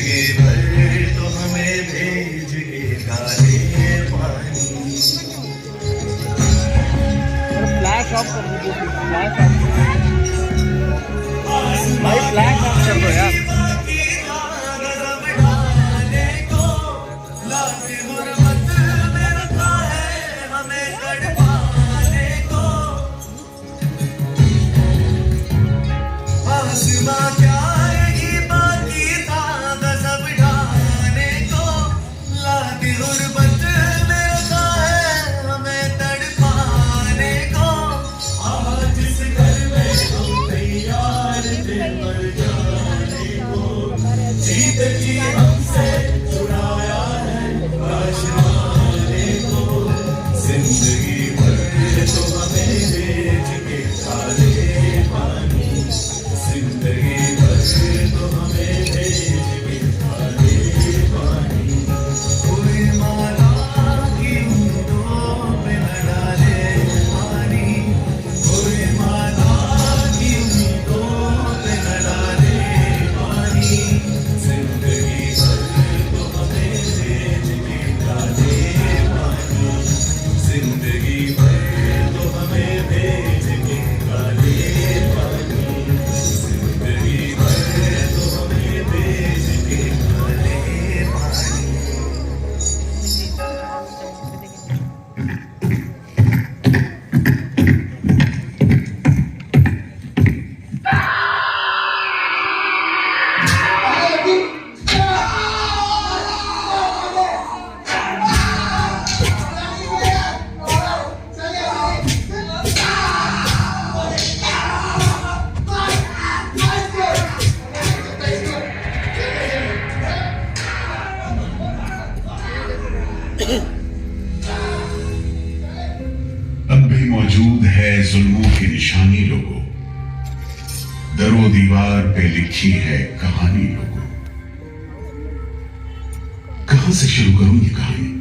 जिंदगी भर तो हमें भेज के काले पानी। फ्लैश ऑफ कर दीजिए, फ्लैश ऑफ भाई, फ्लैश ऑफ कर दो यार। जिंदगी भर तो हमें भेज के काले पानी। जिंदगी भर तो हमें भेज के काले पानी। कोई माला की ऊँटों पे न डाले पानी। कोई माला की ऊँटों पे न डाले पानी। जिंदगी भर तो हमें भेज के काले पानी। जिंदगी भर तो हमें भेज के काले पानी। जिंदगी भर तो हमें भेज के काले पानी। अब भी मौजूद है जुल्मों की निशानी लोगों, दरो दीवार पे लिखी है कहानी लोगों। कहां से शुरू करूं ये कहानी?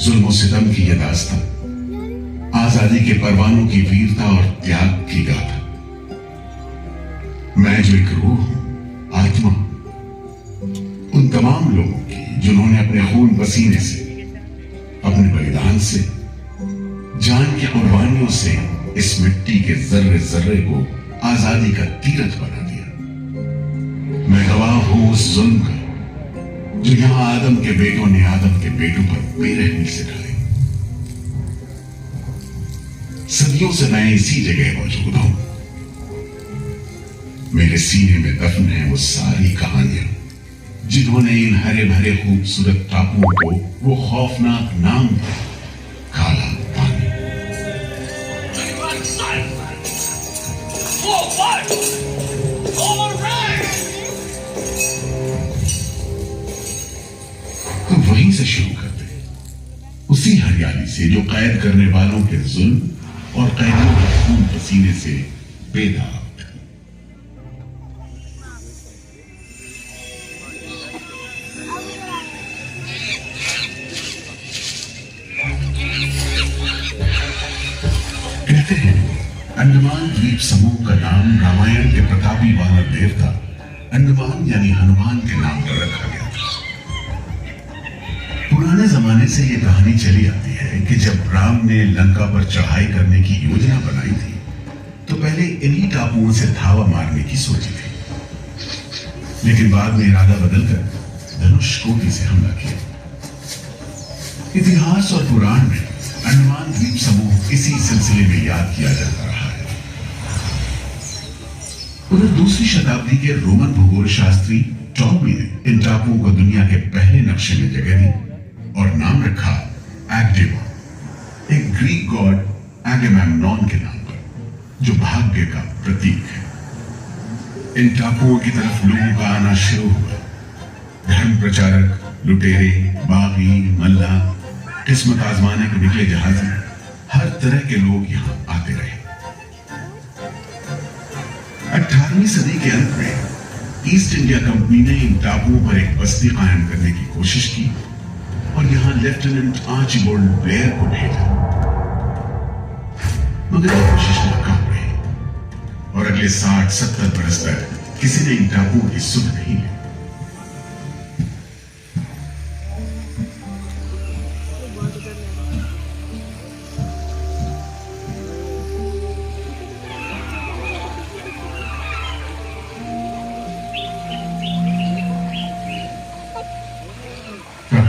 जुल्मों सितम की ये दास्तां, आजादी के परवानों की वीरता और त्याग की गाथा। मैं जो एक रूह हूं, आत्मा, उन तमाम लोगों की जिन्होंने अपने खून पसीने से, अपने बलिदान से, जान की कुर्बानियों से इस मिट्टी के जर्रे जर्रे को आजादी का तीरथ बना दिया। मैं गवाह हूं उस जुल्म का जो यहां आदम के बेटों ने आदम के बेटों पर बेरहमी से ढाई। सदियों से मैं इसी जगह मौजूद हूं। मेरे सीने में दफन है वो सारी कहानियां जिन्होंने इन हरे भरे खूबसूरत टापुओं को वो खौफनाक नाम दिया, काला पानी। तो वहीं से शुरू करते, उसी हरियाली से जो कैद करने वालों के जुल्म और कैदियों के खून पसीने से बेदाग। कहते हैं अंडमान द्वीप समूह का नाम रामायण के प्रतापी वानर देवता अंडमान यानी हनुमान के नाम पर रखा गया था। पुराने जमाने से यह कहानी चली आती है कि जब राम ने लंका पर चढ़ाई करने की योजना बनाई थी तो पहले इन्हीं टापुओं से धावा मारने की सोची थी, लेकिन बाद में इरादा बदलकर धनुष कोटि से हमला किया। इतिहास और पुराण में अंडमान द्वीप समूह इसी सिलसिले में याद किया जाता रहा है। उधर दूसरी शताब्दी के रोमन भूगोल शास्त्री टॉमी ने इन टापुओं को दुनिया के पहले नक्शे में जगह दी और नाम रखा एग्डेवा, एक ग्रीक गॉड एगेमेम्नॉन के नाम पर, जो भाग्य का प्रतीक है। इन टापुओं की तरफ लोगों का आना शुरू हुआ। धर्म प्रचारक, लुटेरे, बागी, मल्ला, किस्मत आजमाने के निकले जहाजी, हर तरह के लोग यहां आते रहे। 18वीं सदी के अंत में ईस्ट इंडिया कंपनी ने इन टापुओं पर एक बस्ती कायम करने की कोशिश की और यहां लेफ्टिनेंट आर्चिबाल्ड ब्लेयर को भेजा, मगर यह कोशिश नाकाम रही और अगले 60-70 बरस तक किसी ने इन टापुओं की सुध नहीं ली।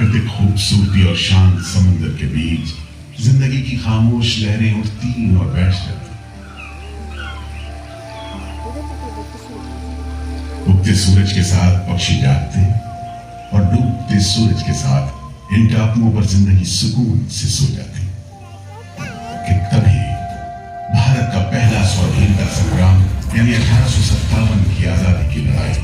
प्राकृतिक खूबसूरती और शांत समुद्र के बीच जिंदगी की खामोश लहरें उठती और बैठ जाती। उगते सूरज के साथ पक्षी जागते और डूबते सूरज के साथ इन टापुओं पर जिंदगी सुकून से सो जाती। कि तभी भारत का पहला स्वाधीनता संग्राम यानी 1857 की आजादी की लड़ाई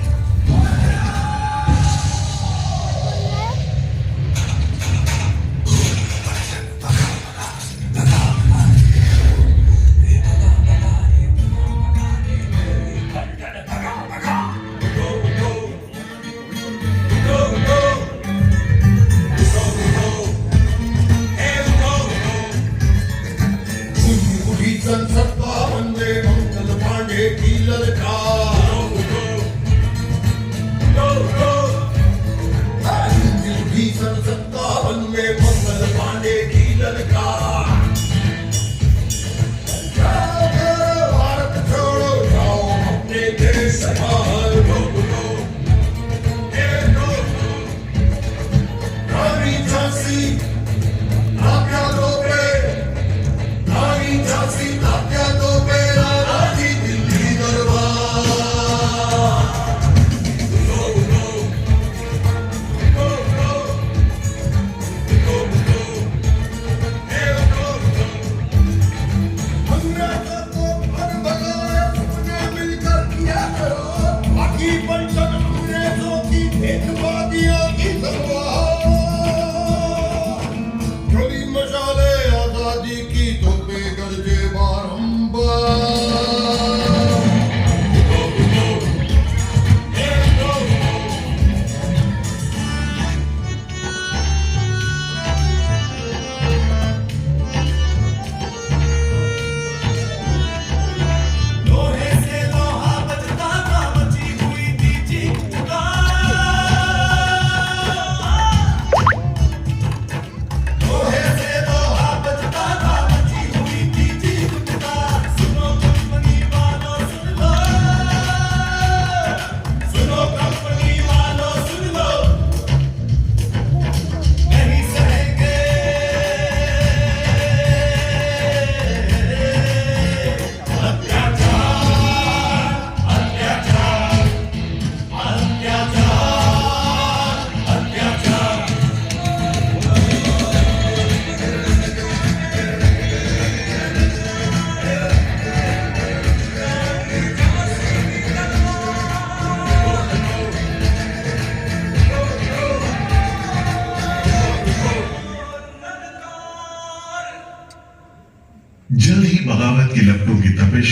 जल्द ही बगावत की लपटों की तपिश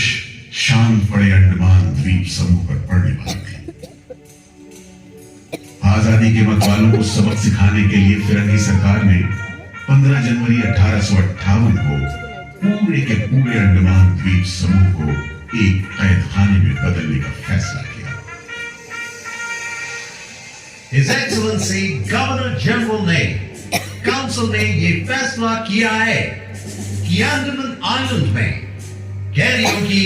शांत पड़े अंडमान द्वीप समूह पर पड़ने वाली थी। आजादी के मतवालों को सबक सिखाने के लिए फिरंगी सरकार ने 15 जनवरी 1858 को पूरे के पूरे अंडमान द्वीप समूह को एक कैद खाने में बदलने का फैसला किया। His Excellency गवर्नर जनरल ने काउंसिल ने ये फैसला किया है कि अंडमान आइलैंड में कैदियों की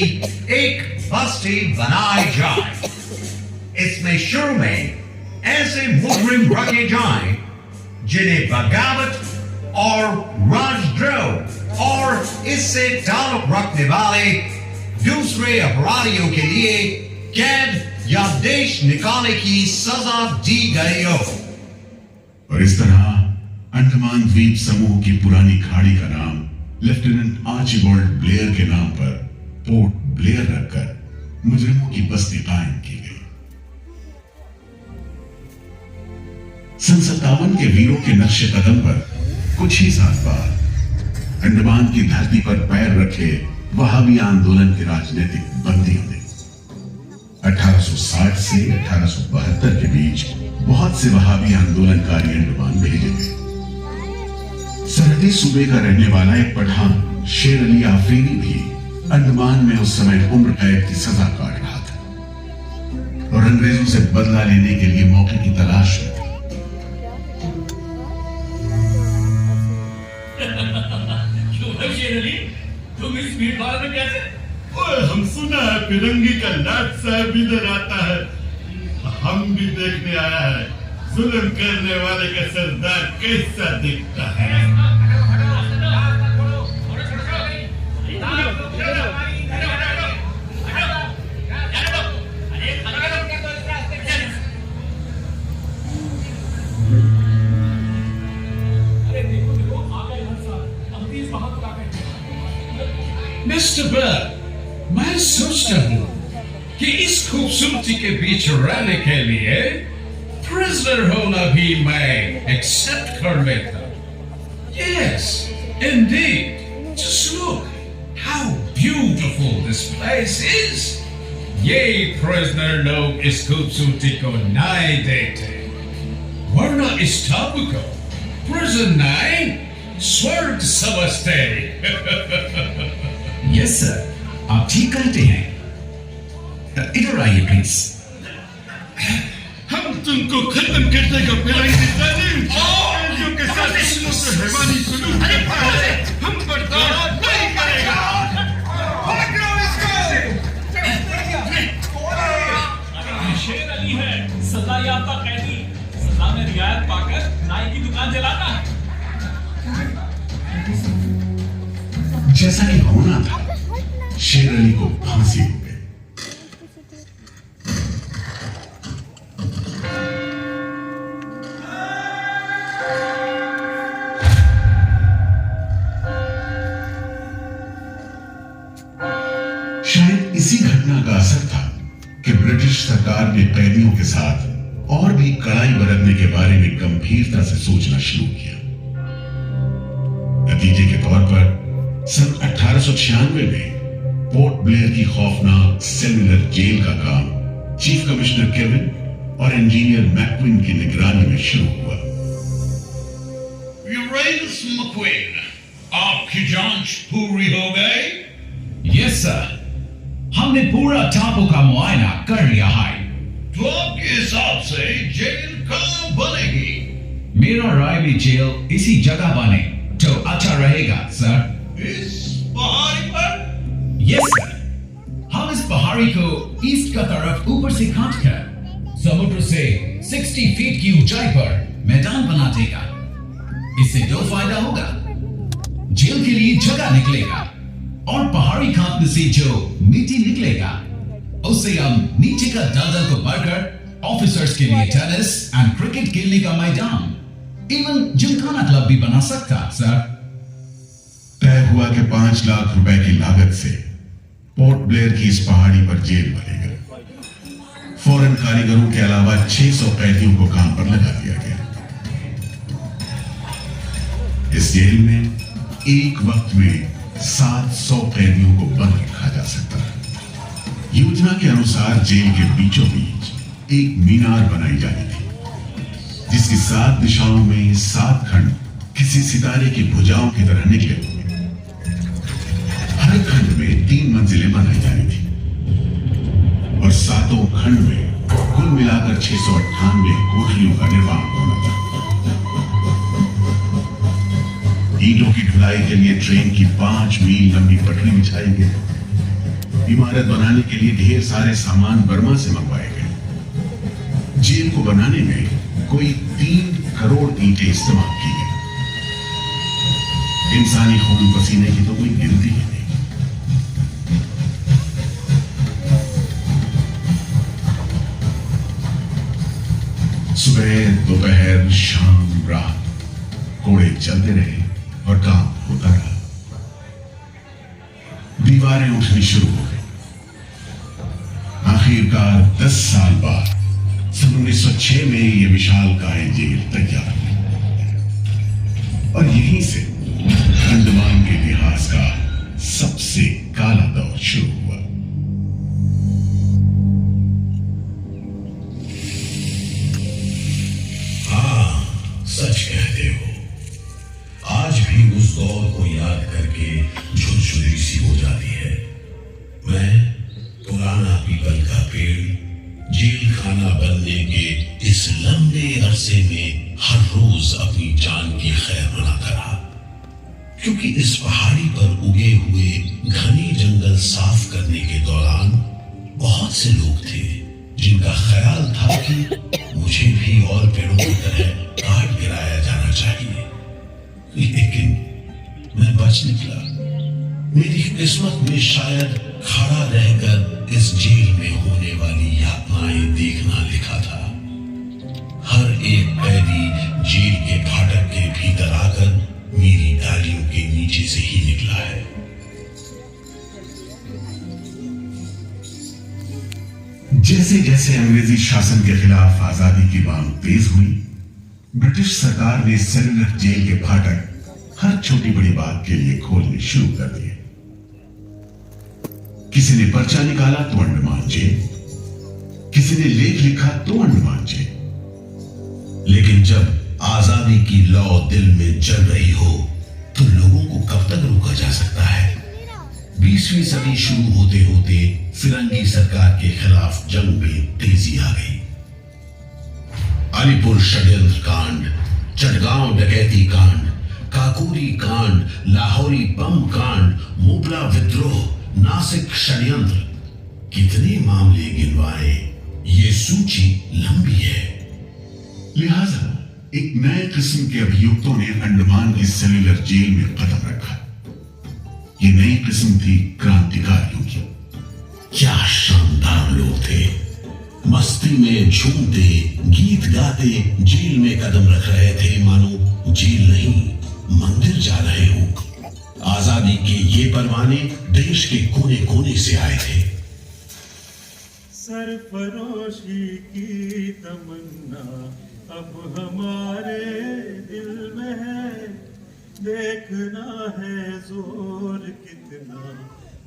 एक बस्ती बनाई जाए। इसमें शुरू में ऐसे मुजरिम रखे जाएं जिन्हें बगावत और राजद्रोह और इससे ताल्लुक रखने वाले दूसरे अपराधियों के लिए कैद या देश निकालने की सजा दी गई हो। और इस तरह अंडमान द्वीप समूह की पुरानी खाड़ी का नाम लेफ्टिनेंट आर्चिबाल्ड ब्लेयर के नाम पर पोर्ट ब्लेयर रखकर मुजरिमों की बस्ती कायम की गई। सन 57 के वीरों के नक्शे कदम पर कुछ ही साल बाद अंडमान की धरती पर पैर रखे वहाबी आंदोलन के राजनीतिक बंदियों ने 1860 से 1872 के बीच बहुत से वहाबी आंदोलनकारी अंडमान भेजे गए। सरहदी सूबे का रहने वाला एक पठान शेर अली आफरीदी भी अंडमान में उस समय उम्र कैद की सजा काट रहा था और अंग्रेजों से बदला लेने के लिए मौके की तलाश में था। क्यों है शेर अली, तुम इस भीड़ भाड़ में कैसे? ओए, हम सुना है फिरंगी का नाथ साहब इधर आता है, हम भी देखने आया है। जुल्म करने वाले का सरदार कैसा दिखता है? मिस्टर बर्ड, मैं सोचता हूँ कि इस खूबसूरती के बीच रहने के लिए प्रिजनर होना भी मैं एक्सेप्ट कर लेता। Yes, indeed. Just look how beautiful this place is. ये prisoner लोग इस खूबसूरती को नहीं देखते, वरना इस टापू को prison नहीं स्वर्ग समझते। यस सर, आप ठीक कहते हैं। इधर आइए प्लीज। हम तुमको खत्म कर देगा पिलाएंगे जालिम। कैदियों के साथ इसलों से हैवानी सलूक करता है, हम बर्दाश्त नहीं करेगा। शेर अली है सजा याफ्ता कैदी, सजा में रियायत पाकर नाई की दुकान जलाता है। जैसा कि होना था, शेर अली को फांसी हो गई। शायद इसी घटना का असर था कि ब्रिटिश सरकार ने कैदियों के साथ और भी कड़ाई बरतने के बारे में गंभीरता से सोचना शुरू किया। नतीजे के तौर पर सन 1896 में पोर्ट ब्लेयर की खौफनाक सेलुलर जेल का काम चीफ कमिश्नर केविन और इंजीनियर मैक्विन की निगरानी में शुरू हुआ। यूरेनस मैक्विन, आपकी जांच पूरी हो गई? यस सर, हमने पूरा टापू का मुआयना कर लिया है। तो आपके हिसाब से जेल कहाँ बनेगी? मेरा राय भी जेल इसी जगह बने तो अच्छा रहेगा सर। इस पहाड़ी पर? यस सर, हम इस पहाड़ी को ईस्ट का तरफ ऊपर से काटकर समुद्र से 60 फीट की ऊंचाई पर मैदान बना देगा। इससे दो फायदा होगा, जेल के लिए जगह निकलेगा और पहाड़ी काटने से जो मिट्टी निकलेगा उससे हम नीचे का दलदल को भरकर ऑफिसर्स के लिए टेनिस एंड क्रिकेट खेलने का मैदान, इवन जिमखाना क्लब भी बना सकता सर। तय हुआ कि 5 लाख रुपए की लागत से पोर्ट ब्लेयर की इस पहाड़ी पर जेल बनेगा। फौरन कारीगरों के अलावा 600 कैदियों को काम पर लगा दिया गया। इस जेल में एक वक्त में 700 कैदियों को बंद रखा जा सकता है। योजना के अनुसार जेल के बीचों बीच एक मीनार बनाई जानी थी, जिसकी 7 दिशाओं में 7 खंड किसी सितारे की भुजाओं की तरह निकले होंगे। हर खंड में 3 मंजिलें बनाई जानी थी और 7 खंड में कुल मिलाकर 698 कोठरियों का निर्माण होना था। ईंटों की ढुलाई के लिए ट्रेन की 5 मील लंबी पटरी बिछाई गई। इमारत बनाने के लिए ढेर सारे सामान बर्मा से मंगवाए गए। जेल को बनाने में कोई 3 करोड़ ईंटें इस्तेमाल की गई। इंसानी खून पसीने की तो कोई गिनती ही नहीं। सुबह, दोपहर, शाम, रात कोड़े चलते रहे और काम होता रहा। दीवारें उठनी शुरू हो गई। आखिरकार 10 साल बाद सन 1906 में यह विशालकाय जेल तैयार हुई और यहीं से अंडमान के इतिहास का सबसे काला दौर शुरू हुआ। हाँ, सच कहते हो। आज भी उस दौर को याद करके झुरझुरी सी हो जाती है। मैं पुराना पीपल का पेड़ जेल खाना बनने के इस लंबे अरसे में हर रोज अपनी जान की खैर मनाता रहा, क्योंकि इस पहाड़ी पर उगे हुए घने जंगल साफ करने के दौरान बहुत से लोग थे जिनका ख्याल था कि मुझे भी और पेड़ों की तरह काट गिराया जाना चाहिए, लेकिन मैं बच निकला। मेरी किस्मत में शायद खड़ा रहकर इस जेल में होने वाली यातनाएं देखना लिखा था। हर एक कैदी जेल के फाटक के भीतर आकर मेरी डालियों के नीचे से ही निकला है। जैसे जैसे अंग्रेजी शासन के खिलाफ आजादी की मांग तेज हुई, ब्रिटिश सरकार ने सेलुलर जेल के फाटक हर छोटी बड़ी बात के लिए खोलने शुरू कर दिए। किसी ने पर्चा निकाला तो अंडमान जेल, किसी ने लेख लिखा तो अंडमान जेल। लेकिन जब आजादी की लौ दिल में जल रही हो तो लोगों को कब तक रोका जा सकता है? 20वीं सदी शुरू होते होते फिरंगी सरकार के खिलाफ जंग में तेजी आ गई। अलीपुर षड्यंत्र कांड, चटगांव डकैती कांड, काकोरी कांड, लाहौरी बम कांड, मोपला विद्रोह, नासिक षड्यंत्र, कितने मामले गिनवाए, ये सूची लंबी है। लिहाजा एक नए किस्म के अभियुक्तों ने अंडमान की सेलुलर जेल में कदम रखा। ये नई किस्म थी क्रांतिकारियों की। क्या शानदार लोग थे, मस्ती में झूमते गीत गाते जेल में कदम रख रहे थे, मानो जेल नहीं मंदिर जा रहे हो। आजादी के ये परवाने देश के कोने कोने से आए थे। सरफरोशी की तमन्ना अब हमारे दिल में है, देखना है जोर कितना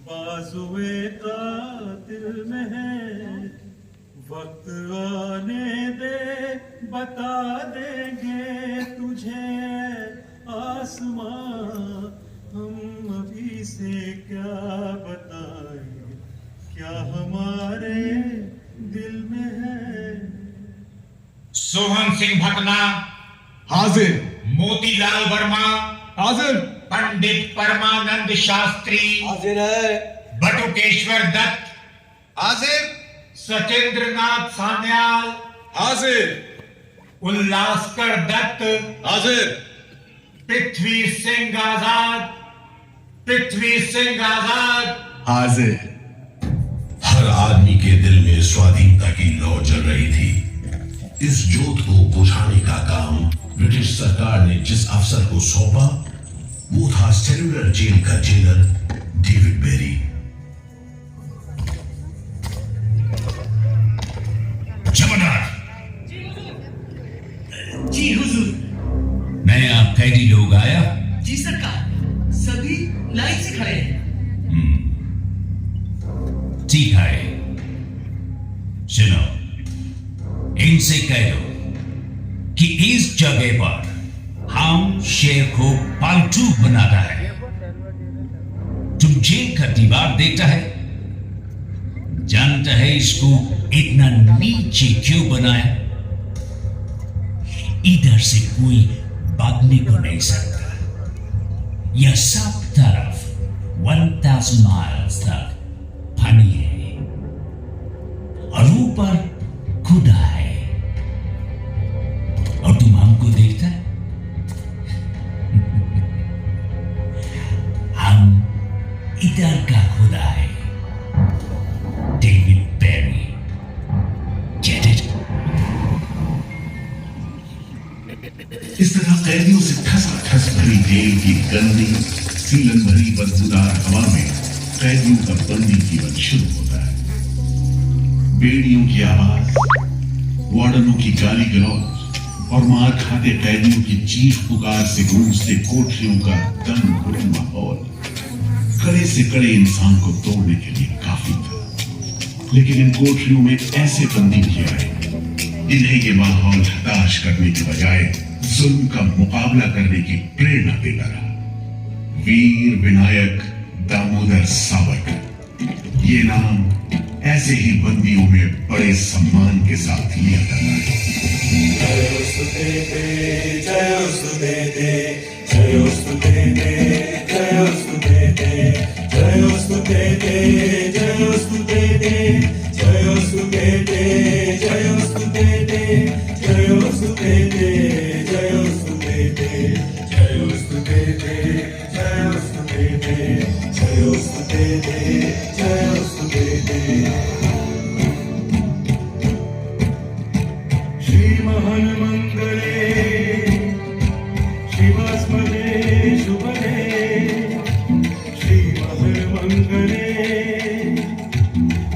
बाजुए कातिल में है। वक्त आने दे बता देंगे तुझे आसमां, हम अभी से क्या बताएं क्या हमारे दिल में है। सोहन सिंह भटना हाजिर। मोतीलाल वर्मा हाजिर। पंडित परमानंद शास्त्री हाजिर है। बटुकेश्वर दत्त हाजिर। सचेंद्र नाथ सान्याल हाजिर। उल्लासकर दत्त हाजिर। पृथ्वी सिंह आजाद, पृथ्वी सिंह आजाद हाजिर। हर आदमी के दिल में स्वाधीनता की लौ जल रही थी। इस जोत को बुझाने का काम ब्रिटिश सरकार ने जिस अफसर को सौंपा वो था सेलुलर जेल का जेलर डेविड बेरी। जमादार जी हुजूर। नया कैदी लोग आया? जी सरकार, सभी लाइन से खड़े हैं। ठीक है, सुनो, इनसे कह दो कि इस जगह पर हम शेर को पालतू बनाता है। तुम जेल का दीवार देखता है, जानता है इसको इतना नीचे क्यों बनाया? इधर से कोई भागने को नहीं सकता। यह सब तरफ 1000 माइल्स तक पानी है और ऊपर खुदा है, और तुम हमको देखता है? हम इधर का खुदा है, डेविड बेरी। Get it? इस तरह कैदियों से ठस भरी जेल की गंदी सीलन भरी बदबूदार हवा में कैदियों का बंदी जीवन शुरू होता है। बेड़ियों की आवाज, वार्डनों की गाली गलौज और मार खाते कैदियों की चीख पुकार से गूंजते कोठरियों का दम घुटन माहौल कड़े से कड़े इंसान को तोड़ने के लिए काफी था। लेकिन इन कोठरियों में ऐसे बंदी भी आए, इन्हें ये माहौल हताश करने के बजाय जुल्म का मुकाबला करने की प्रेरणा देता रहा। वीर विनायक दामोदर सावरकर, ये नाम ऐसे ही बंदियों में बड़े सम्मान के साथ लिया जाता है। जय जयोस्तु ते जयोस्तु ते जयोस्तु ते जयोस्तु ते जयोस्तु ते जयोस्तु ते जयोस्तु ते श्री महामंगले शिवस्मदे शुभदे श्री महामंगले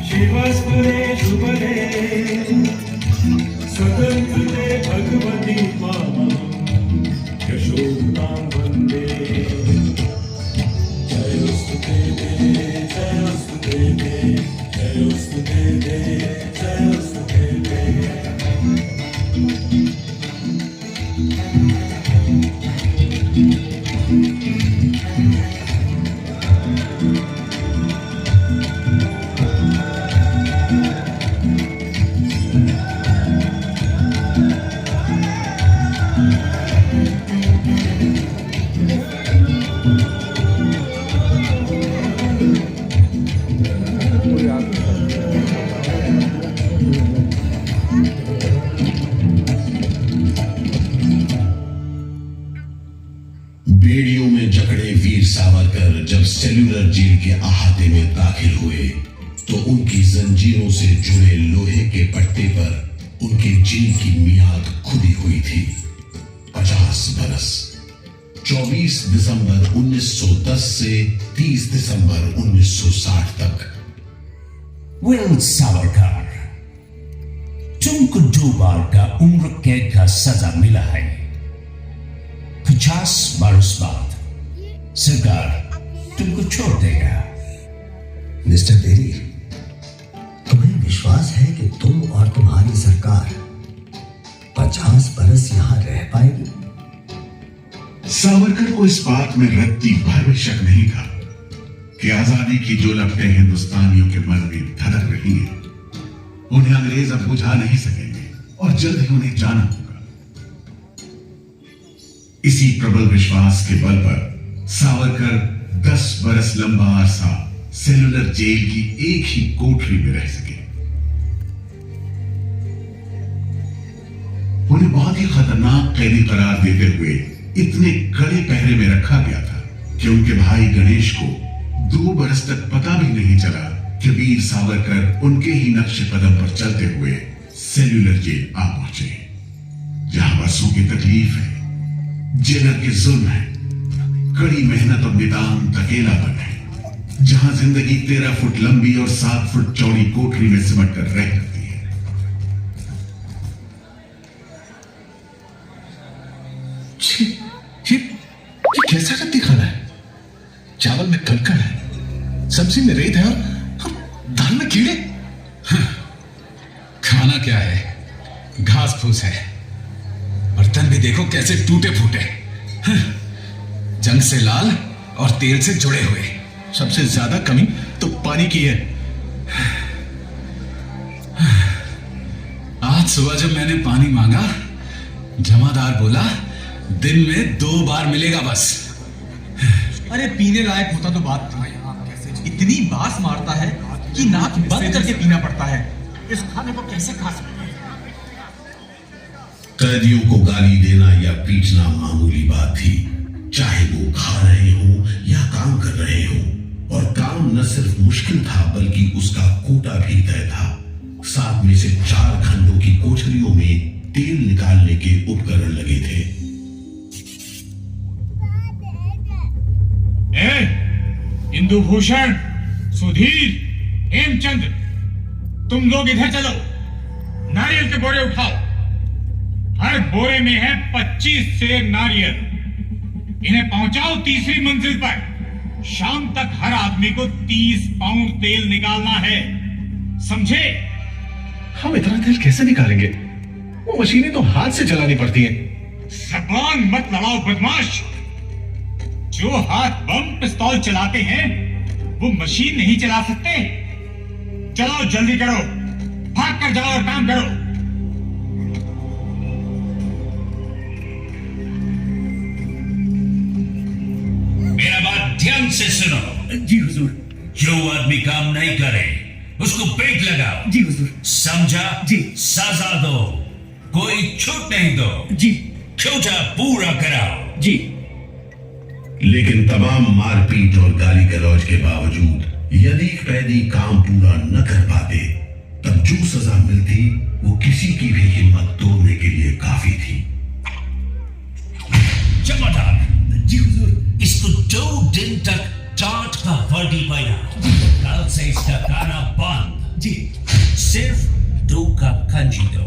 शिवस्मदे शुभदे स्वतंत्रते भगवती मां यशोदां वन्दे जयोस्तु ते जयोस्तु ते जयोस्तु ते जयोस्तु ते बेड़ियों में जकड़े वीर सावरकर जब सेल्यूलर जेल के अहाते में दाखिल हुए तो उनकी जंजीरों से जुड़े लोहे के पट्टे पर उनके जेल की मियाद खुदी हुई थी 50 बरस। 24 दिसंबर 1910 से 30 दिसंबर 1960 तक। वेल सावरकर, तुमको 2 बार का उम्र कैद का सजा मिला है। 50 बरस बाद सरकार तुमको छोड़ देगा। मिस्टर बेरी, तुम्हें विश्वास है कि तुम और तुम्हारी सरकार 50 बरस यहां रह पाएगी? सावरकर को इस बात में रत्ती भर भी शक नहीं था कि आजादी की जो लपटें हिंदुस्तानियों के मन में धड़क रही हैं, उन्हें अंग्रेज अब बुझा नहीं सकेंगे और जल्द ही उन्हें जाना होगा। इसी प्रबल विश्वास के बल पर सावरकर 10 बरस लंबा अरसा सेलुलर जेल की एक ही कोठरी में रह सके। उन्हें बहुत ही खतरनाक कैदी करार देते हुए इतने कड़े पहरे में रखा गया था कि उनके भाई गणेश को 2 बरस तक पता भी नहीं चला कि वीर सावरकर उनके ही नक्शे कदम पर चलते हुए सेल्यूलर जेल आ पहुंचे, जहां बरसों की तकलीफ है, जेलर के जुल्म है, कड़ी मेहनत और नितांत अकेलापन है, जहां जिंदगी 13 फुट लंबी और 7 फुट चौड़ी कोठरी में सिमट कर रह करती है। ये कैसा रत्ती खाना है? चावल में कंकड़ है, सब्जी में रेत है और दाल में कीड़े। खाना क्या है? घास फूस है। बर्तन भी देखो कैसे टूटे फूटे, जंग से लाल और तेल से जुड़े हुए। सबसे ज्यादा कमी तो पानी की है। आज सुबह जब मैंने पानी मांगा, जमादार बोला दिन में 2 बार मिलेगा बस। अरे पीने लायक होता तो बात थी, इतनी बास मारता है कि नाक बंद करके पीना पड़ता है। इस खाने को कैसे खा सकते हैं? कैदियों को गाली देना या पीटना मामूली बात थी, चाहे वो खा रहे हो या काम कर रहे हो। और काम न सिर्फ मुश्किल था बल्कि उसका कोटा भी तय था। 7 में से 4 खंडों की कोठरियों में तेल निकालने के उपकरण लगे थे। इंदुभूषण, सुधीर, हेमचंद, तुम लोग इधर चलो, नारियल के बोरे उठाओ। हर बोरे में है 25 सेर नारियल। इन्हें पहुंचाओ 3री मंजिल पर। शाम तक हर आदमी को 30 पाउंड तेल निकालना है, समझे? हम इतना तेल कैसे निकालेंगे? वो मशीनें तो हाथ से चलानी पड़ती हैं। जबान मत लड़ाओ बदमाश। जो हाथ बम पिस्तौल चलाते हैं वो मशीन नहीं चला सकते। चलो जल्दी करो, भाग कर जाओ और काम करो। मेरा बात ध्यान से सुनो। जी हुजूर। जो आदमी काम नहीं करे उसको पेट लगाओ। जी हुजूर। समझा? जी। सजा दो, कोई छूट नहीं दो। जी। खोटा पूरा कराओ। जी। लेकिन तमाम मारपीट और गाली गलौज के बावजूद यदि कैदी काम पूरा न कर पाते, तब जो सजा मिलती वो किसी की भी हिम्मत तोड़ने के लिए काफी थी। जमादार जी हुजूर। इसको 2 दिन तक टाट का वर्दी पहना। कल से इसका खाना बंद। जी। सिर्फ 2 कप कंजी दो।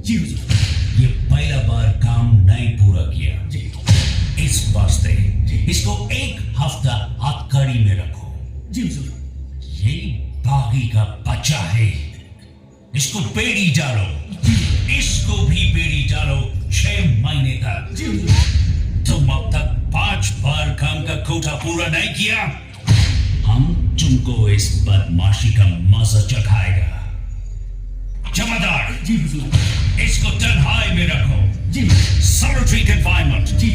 जी हुजूर। ये पहला बार काम नहीं पूरा किया। जी। इस वास्ते इसको 1 हफ्ता हथकड़ी में रखो। जी हुजूर। ये बागी का बच्चा है, इसको बेड़ी डालो। इसको भी बेड़ी डालो 6 महीने तक। जी हुजूर। तुम अब तक 5 बार काम का कोटा पूरा नहीं किया, हम तुमको इस बदमाशी का मजा चखाएगा। जमादार जी हुजूर। इसको तन्हाई में रखो। जी। Solitary confinement. जी।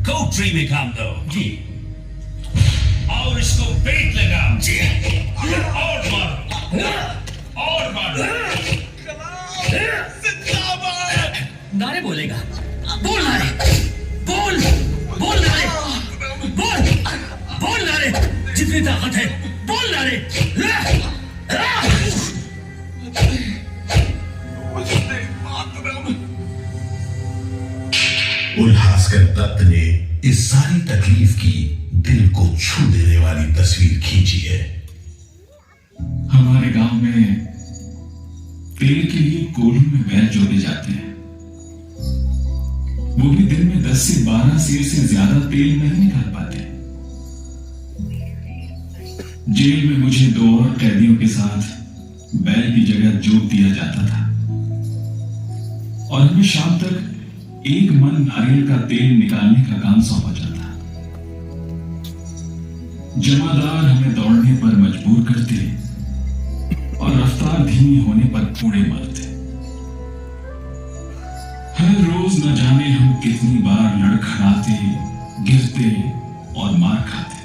कोठरी में काम दो। जी। और इसको पेट लगाओ। जी। और मारो, और मारो। नारे बोलेगा। बोल नारे, बोल, बोल नारे, बोल, बोल नारे, जितनी ताकत है बोल नारे। उल्हासकर दत्त ने इस सारी तकलीफ की दिल को छू देने वाली तस्वीर खींची है। हमारे गांव में तेल के लिए कोल्हू में बैल जोड़े जाते हैं, वो भी दिन में 10 से 12 सेर से ज्यादा तेल नहीं निकाल पाते। जेल में मुझे 2 और कैदियों के साथ बैल की जगह जोत दिया जाता था और हमें शाम तक 1 मन नारियल का तेल निकालने का काम सौंपा जाता। जमादार हमें दौड़ने पर मजबूर करते और रफ्तार धीमी होने पर कूड़े मारते। हर रोज न जाने हम कितनी बार लड़खड़ाते, गिरते और मार खाते,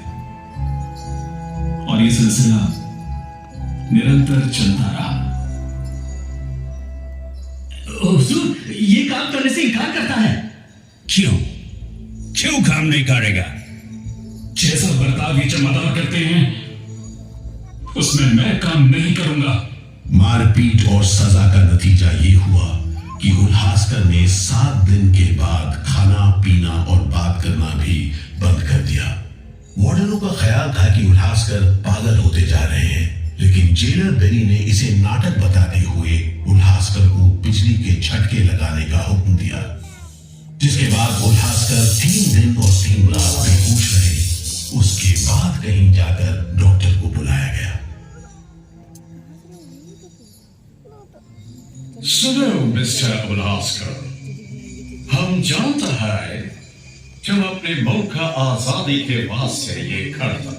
और ये सिलसिला निरंतर चलता रहा। हुजूर, ये काम करने से इनकार करता है। क्यों काम नहीं करेगा? जैसा बर्ताव ये जमादार करते हैं उसमें मैं काम नहीं करूंगा। मारपीट और सजा का नतीजा ये हुआ कि उल्हासकर ने 7 दिन के बाद खाना पीना और बात करना भी बंद कर दिया। वार्डनों का ख्याल था कि उल्हासकर पागल होते जा रहे हैं, लेकिन जेलर बेरी ने इसे नाटक बताते हुए उल्हासकर को बिजली के झटके लगाने का हुक्म दिया, जिसके बाद उल्हासकर 3 दिन और 3 रात बेहोश रहे। उसके बाद कहीं जाकर डॉक्टर को बुलाया गया। सुनो मिस्टर उल्हासकर, हम जानते हैं तुम अपने मुल्क का आजादी के वास्ते ये करता।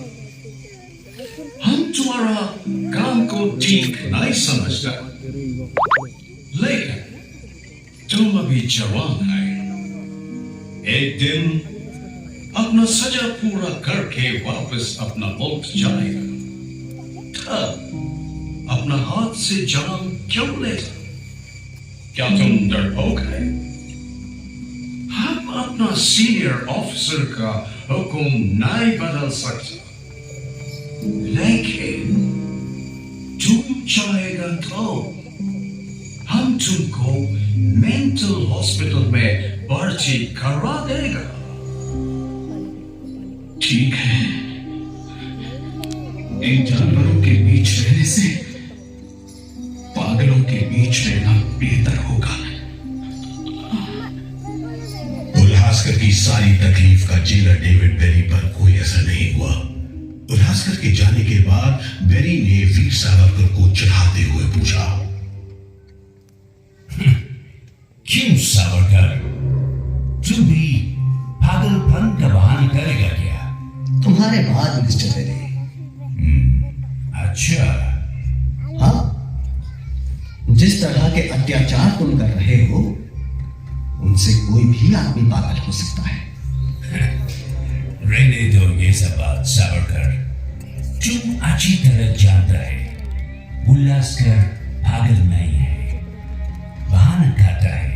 हम तुम्हारा काम को ठीक नहीं समझता, लेकिन तुम अभी जवान है। एक दिन अपना सजा पूरा करके वापस अपना मुल्क जाएगा, तब अपना हाथ से जान क्यों लेता? क्या तुम डरपोक है? हम अपना सीनियर ऑफिसर का हुक्म नहीं बदल सकते, लेकिन तुम चाहेगा तो हम तुमको मेंटल हॉस्पिटल में भर्ती करवा देगा। ठीक है, इन जानवरों के बीच रहने से पागलों के बीच रहना बेहतर होगा। उल्हासकर की सारी तकलीफ का जेलर डेविड बेरी पर कोई असर नहीं हुआ। उल्हासकर के जाने के बाद बेरी ने वीर सावरकर को चिढ़ाते हुए पूछा, क्यों सावरकर, तुम भी पागलपन का बहाना करेगा क्या? तुम्हारे बाद मिस्टर बेरी। अच्छा। हाँ, जिस तरह के अत्याचार तुम कर रहे हो उनसे कोई भी आदमी पागल हो सकता है। रहने दो ये सब बात सावरकर, तुम अच्छी तरह जानता है उल्लासकर पागल नहीं है, बहाना खाता है।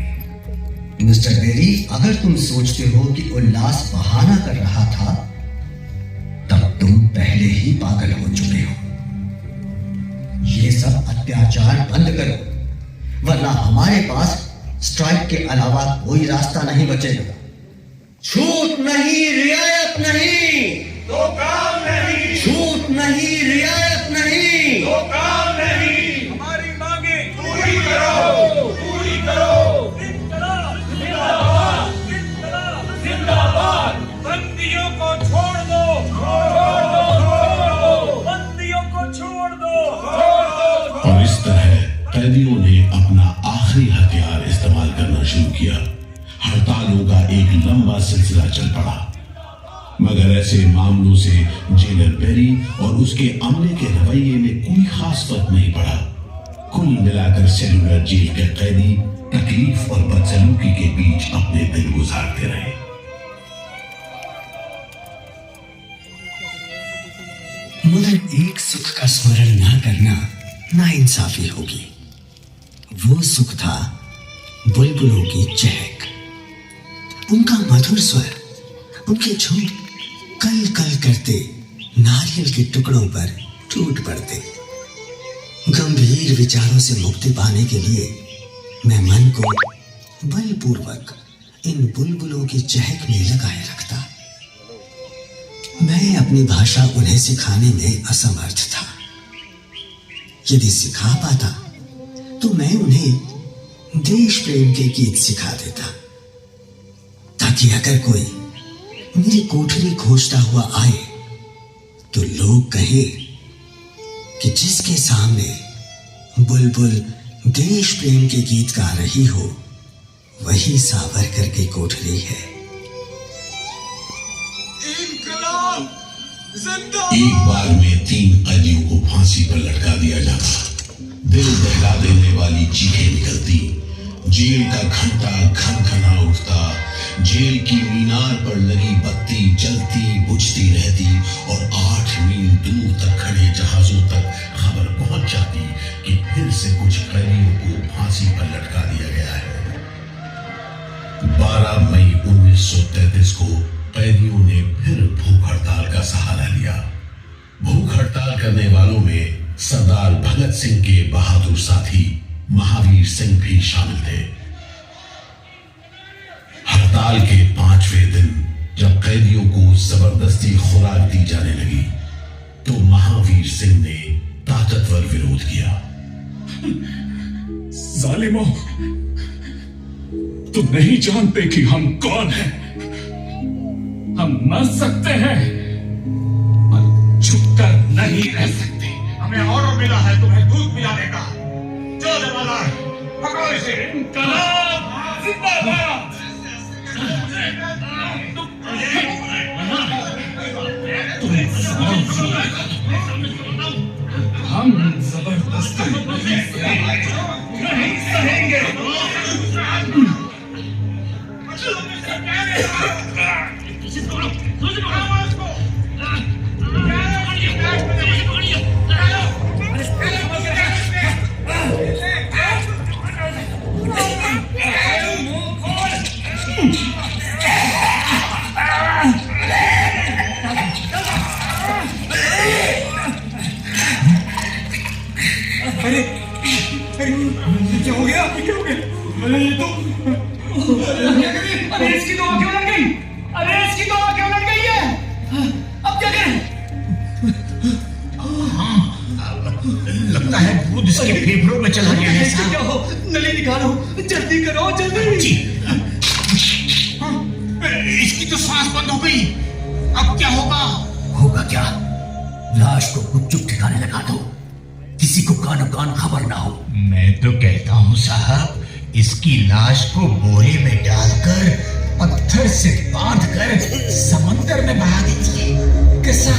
मिस्टर बेरी, अगर तुम सोचते हो कि उल्लास बहाना कर रहा था, तब तुम पहले ही पागल हो चुके हो। ये सब अत्याचार बंद करो, वरना हमारे पास स्ट्राइक के अलावा कोई रास्ता नहीं बचेगा। छूट नहीं, रियायत नहीं तो काम नहीं, छूट नहीं, रियायत नहीं तो काम नहीं। हमारी मांगे पूरी करो, पूरी करो। जिंदाबाद, जिंदाबाद। बंदियों को छोड़ दो, छोड़ दो, बंदियों को छोड़ दो, छोड़ दो। और इस तरह कैदियों ने अपना आखिरी हथियार इस्तेमाल करना शुरू किया। हड़तालों का एक लंबा सिलसिला चल पड़ा, मगर ऐसे मामलों से जेलर बेरी और उसके अमले के रवैये में कोई खास फर्क नहीं पड़ा। कुल मिलाकर सेलुलर जेल के कैदी तकलीफ और बदसलूकी के बीच अपने दिन गुजारते रहे। मगर एक सुख का स्मरण ना करना नाइंसाफी होगी। वो सुख था बुलबुलों की चहक, उनका मधुर स्वर, उनके झुंड कल कल करते नारियल के टुकड़ों पर टूट पड़ते। गंभीर विचारों से मुक्ति पाने के लिए मैं मन को बलपूर्वक इन बुलबुलों की चहक में लगाए रखता। मैं अपनी भाषा उन्हें सिखाने में असमर्थ था। यदि सिखा पाता तो मैं उन्हें देश प्रेम के गीत सिखा देता, ताकि अगर कोई मेरी कोठरी खोजता हुआ आए तो लोग कहें कि जिसके सामने बुलबुल देश प्रेम के गीत गा रही हो, वही सावरकर की कोठरी है। एक बार में 3 कैदियों को फांसी पर लटका दिया जाता। दिल दहला देने वाली चीखें निकलती, जेल का घंटा खनखना उठता, जेल की मीनार पर लगी बत्ती जलती बुझती रहती और 8 मील दूर तक खड़े जहाजों तक खबर पहुंच जाती कि फिर से कुछ कैदियों को फांसी पर लटका दिया गया है। 12 मई 1933 को कैदियों ने फिर भूख हड़ताल का सहारा लिया। भूख हड़ताल करने वालों में सरदार भगत सिंह के बहादुर साथी महावीर सिंह भी शामिल थे। हड़ताल के 5वें दिन जब कैदियों को जबरदस्ती खुराक दी जाने लगी तो महावीर सिंह ने ताकतवर विरोध किया। जालिमों, तुम नहीं जानते कि हम कौन हैं। हम मर सकते हैं पर छुपकर नहीं रह सकते। हमें ऑर्डर मिला है तुम्हें दूध पिलाने का। चलो जमादार, पकड़ो इसे। इनकलाब जिंदाबाद। हम जबरदस्ती नहीं सहेंगे। क्या हो गया? क्या हो गया? अरे ये तो अरे इसकी तो आंखें लग गई। अरे इसकी तो आंखें लग गई है। अब क्या करें? लगता है दूध इसके फेफड़ों में चला गया है साहब। क्या हो? नली निकालो, जल्दी करो, जल्दी। जी। इसकी तो सांस बंद हो गई। अब क्या होगा? होगा क्या? लाश को गुपचुप ठिकाने लगा दो, किसी को कानो कान खबर ना हो। मैं तो कहता हूँ साहब, इसकी लाश को बोरे में डालकर पत्थर से बांधकर समंदर में बहा दीजिए। कैसा?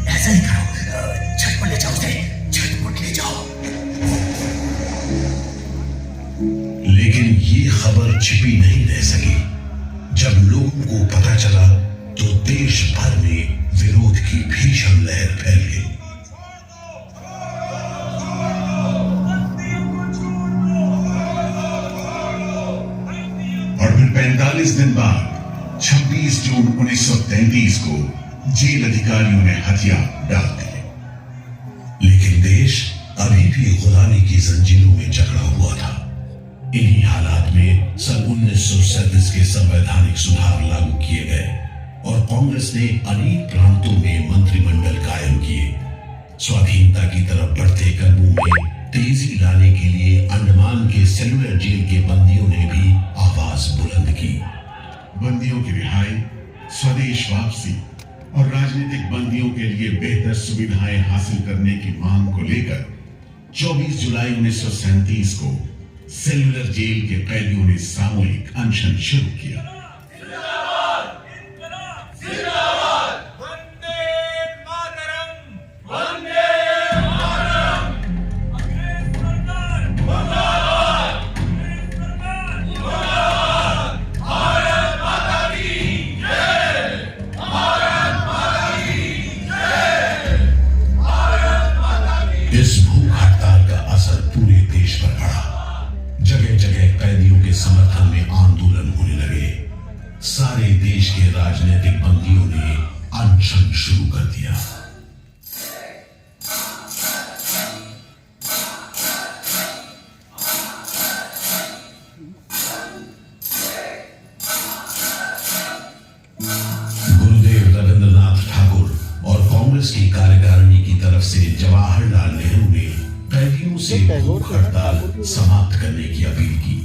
ऐसा ही करो, झटपट ले जाओ उसे, झटपट ले जाओ। लेकिन ये खबर छिपी नहीं रह सकी। जब लोगों को पता चला तो देश भर में विरोध की भीषण लहर फैल गई। और फिर 45 दिन बाद 26 जून 1933 को जेल अधिकारियों ने हथियार डाल दिए। लेकिन देश अभी भी गुलामी की जंजीरों में जकड़ा हुआ था। इन्हीं हालात में सन 1937 के संवैधानिक सुधार लागू किए गए और कांग्रेस ने अनेक प्रांतों में मंत्रिमंडल कायम किए। स्वाधीनता की तरफ बढ़ते कदमों में तेजी लाने के लिए अंडमान के सेलुलर जेल के बंदियों ने भी आवाज बुलंद की। बंदियों की रिहाई, स्वदेश वापसी और राजनीतिक बंदियों के लिए बेहतर सुविधाएं हासिल करने की मांग को लेकर 24 जुलाई 1937 को सेलुलर जेल के कैदियों ने सामूहिक अनशन शुरू किया। इस भूख हड़ताल का असर पूरे देश पर पड़ा। जगह जगह कैदियों के समर्थन में आंदोलन होने लगे। सारे देश के राजनीतिक बंदियों ने अनशन शुरू कर दिया। गुरुदेव रविंद्रनाथ ठाकुर और कांग्रेस की कार्यकारिणी की तरफ से जवाहरलाल नेहरू ने कैदियों से भूख हड़ताल समाप्त करने की अपील की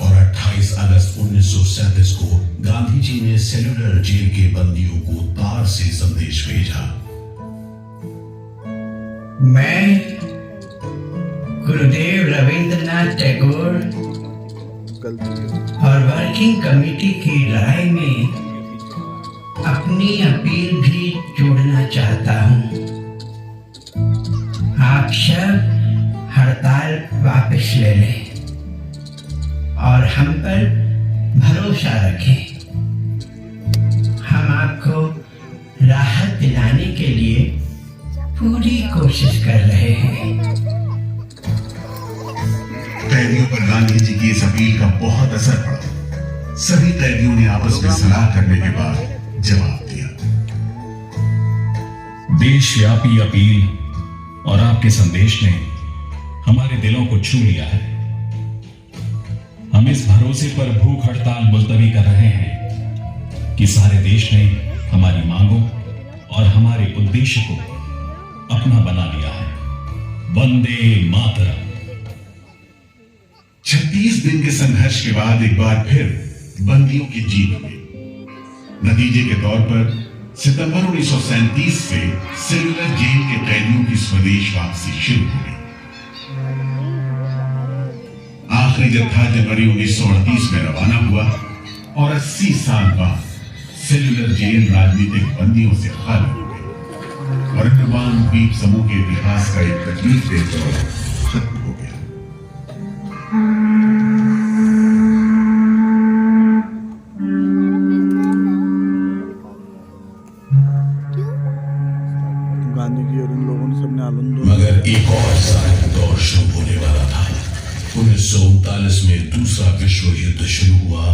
और 28 अगस्त 1937 को गांधी जी ने सेलुलर जेल के बंदियों को तार से संदेश भेजा। मैं गुरुदेव रविंद्रनाथ टैगोर और वर्किंग कमेटी की राय में अपनी अपील भी जोड़ना चाहता हूं। आप सब हड़ताल वापस ले लें और हम पर भरोसा रखें। हम आपको राहत दिलाने के लिए पूरी कोशिश कर रहे हैं। कैदियों पर गांधी जी की इस अपील का बहुत असर पड़ा। सभी कैदियों ने आपस में सलाह करने के बाद जवाब दिया। देशव्यापी अपील और आपके संदेश ने हमारे दिलों को छू लिया है। हम इस भरोसे पर भूख हड़ताल मुलतवी कर रहे हैं कि सारे देश ने हमारी मांगों और हमारे उद्देश्य को अपना बना लिया है। वंदे मातरम। 36 दिन के संघर्ष के बाद एक बार फिर बंदियों की जीत हुई। नतीजे के तौर पर सितंबर 1937 से सेलुलर जेल के कैदियों की स्वदेश वापसी शुरू हो गई। आखिरी जत्था जनवरी 1938 में रवाना हुआ और 80 साल बाद सेलुलर जेल राजनीतिक बंदियों से खाली हो गई और अंडमान द्वीप समूह के इतिहास का एक तकलीफ दौर खत्म हो गया। मगर एक और जालिम दौर शुरू होने वाला था। 1939 में दूसरा विश्व युद्ध शुरू हुआ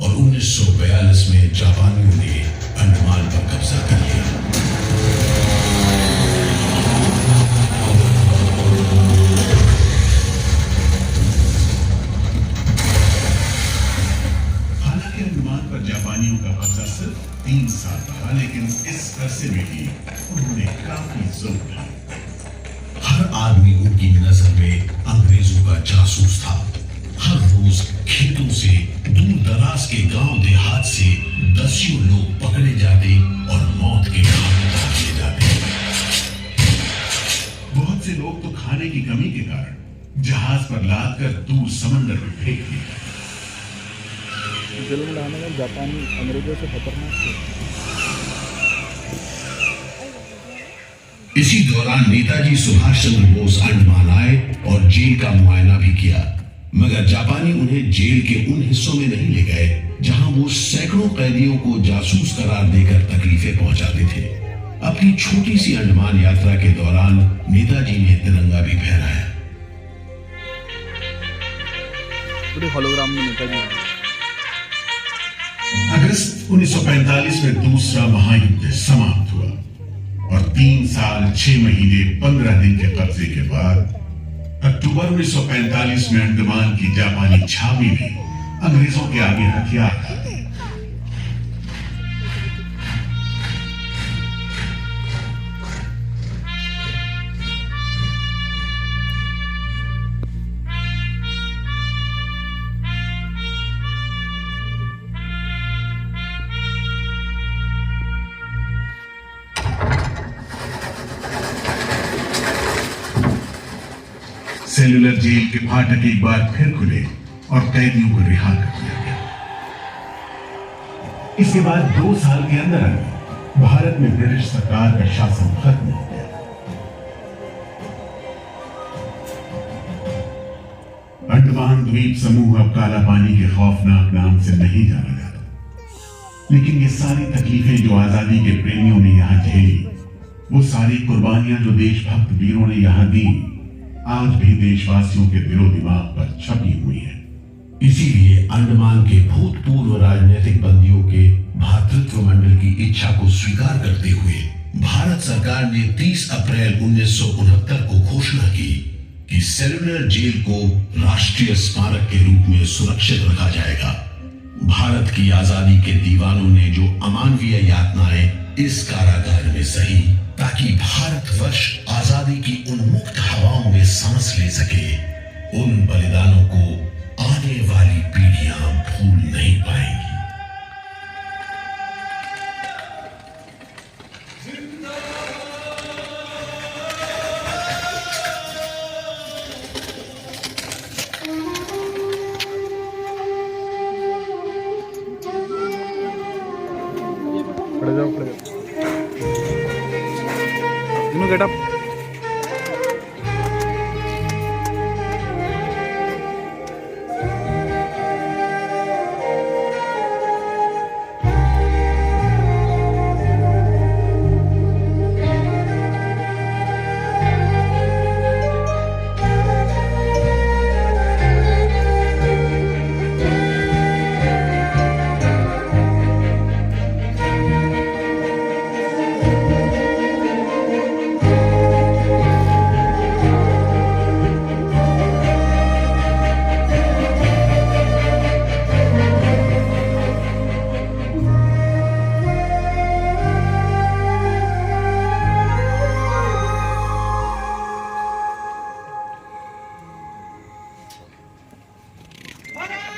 और 1942 में जापानियों ने अंडमान पर कब्जा कर लिया। हालांकि अंडमान पर जापानियों का कब्जा सिर्फ 3 साल रहा, लेकिन इस अरसे में भी उन्होंने काफी जुल्म ढाए। हर आदमी उनकी नजर में अंग्रेजों का जासूस था। हर रोज खेतों से, दूर दराज के गांव देहात से दसियों लोग पकड़े जाते और मौत के घाट उतार दिए जाते। बहुत से लोग तो खाने की कमी के कारण जहाज पर लादकर दूर समंदर में फेंक दिए जाते। जेल में लाने में जापानी अंग्रेजों से खतरनाक थे। इसी दौरान नेताजी सुभाष चंद्र बोस अंडमान आए और जेल का मुआयना भी किया, मगर जापानी उन्हें जेल के उन हिस्सों में नहीं ले गए जहां वो सैकड़ों कैदियों को जासूस करार देकर तकलीफें पहुंचाते थे। अपनी छोटी सी अंडमान यात्रा के दौरान नेताजी ने तिरंगा भी फहराया। पूरे होलोग्राम में नेताजी हैं। अगस्त 1945 में दूसरा महायुद्ध समाप्त हुआ और 3 साल 6 महीने 15 दिन के कब्जे के बाद अक्टूबर 1945 में अंडमान की जापानी छावनी ने अंग्रेजों के आगे हथियार डाल दिए। सेलुलर जेल के फाटक एक बार फिर खुले और कैदियों को रिहा कर दिया गया। इसके बाद 2 साल के अंदर भारत में ब्रिटिश सरकार का शासन खत्म हो गया। अंडमान द्वीप समूह अब काला पानी के खौफनाक नाम से नहीं जाना जाता, लेकिन ये सारी तकलीफें जो आजादी के प्रेमियों ने यहां झेली, वो सारी कुर्बानियां जो देशभक्त वीरों ने यहां दी, आज भी देशवासियों के दिलो दिमाग पर छपी हुई है। इसीलिए अंडमान के भूतपूर्व राजनीतिक बंदियों के भातृत्व मंडल की इच्छा को स्वीकार करते हुए भारत सरकार ने 30 अप्रैल 1969 को घोषणा की कि सेलुलर जेल को राष्ट्रीय स्मारक के रूप में सुरक्षित रखा जाएगा। भारत की आजादी के दीवानों ने जो अमानवीय यातनाएं इस कारागार में सही, ताकि भारतवर्ष आजादी की उन्मुक्त हवाओं में सांस ले सके, उन बलिदानों को आने वाली पीढ़ियां भूल नहीं पाएंगी। खड़े जाओ, खड़े जाओ। Get up.